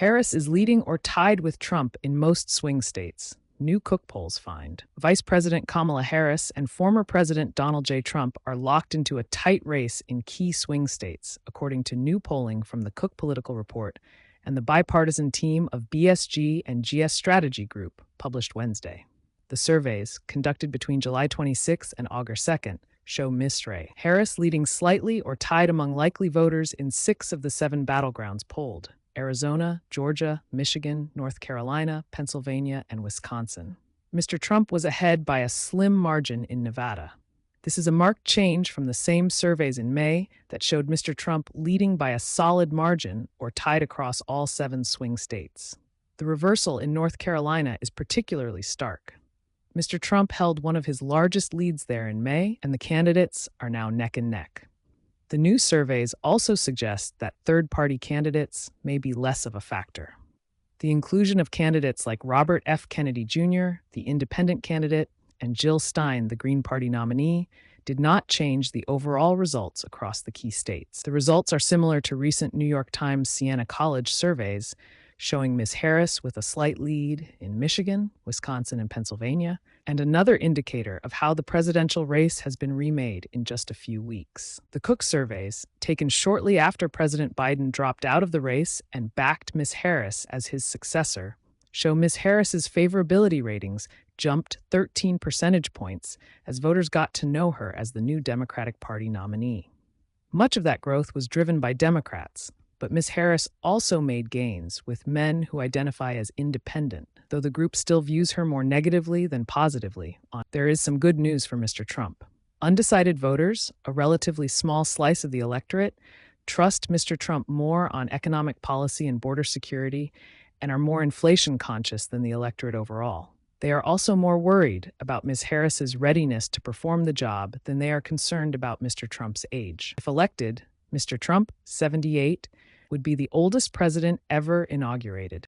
Harris is leading or tied with Trump in most swing states. New Cook polls find. Vice President Kamala Harris and former President Donald J. Trump are locked into a tight race in key swing states, according to new polling from the Cook Political Report and the bipartisan team of BSG and GS Strategy Group, published Wednesday. The surveys, conducted between July 26 and August 2nd, show Ms. Harris leading slightly or tied among likely voters in 6 of the 7 battlegrounds polled: Arizona, Georgia, Michigan, North Carolina, Pennsylvania, and Wisconsin. Mr. Trump was ahead by a slim margin in Nevada. This is a marked change from the same surveys in May that showed Mr. Trump leading by a solid margin or tied across all 7 swing states. The reversal in North Carolina is particularly stark. Mr. Trump held one of his largest leads there in May, and the candidates are now neck and neck. The new surveys also suggest that third-party candidates may be less of a factor. The inclusion of candidates like Robert F. Kennedy Jr., the independent candidate, and Jill Stein, the Green Party nominee, did not change the overall results across the key states. The results are similar to recent New York Times Siena College surveys, showing Ms. Harris with a slight lead in Michigan, Wisconsin, and Pennsylvania, and another indicator of how the presidential race has been remade in just a few weeks. The Cook surveys, taken shortly after President Biden dropped out of the race and backed Ms. Harris as his successor, show Ms. Harris's favorability ratings jumped 13 percentage points as voters got to know her as the new Democratic Party nominee. Much of that growth was driven by Democrats, but Ms. Harris also made gains with men who identify as independent, though the group still views her more negatively than positively. There is some good news for Mr. Trump. Undecided voters, a relatively small slice of the electorate, trust Mr. Trump more on economic policy and border security and are more inflation conscious than the electorate overall. They are also more worried about Ms. Harris's readiness to perform the job than they are concerned about Mr. Trump's age. If elected, Mr. Trump, 78, would be the oldest president ever inaugurated.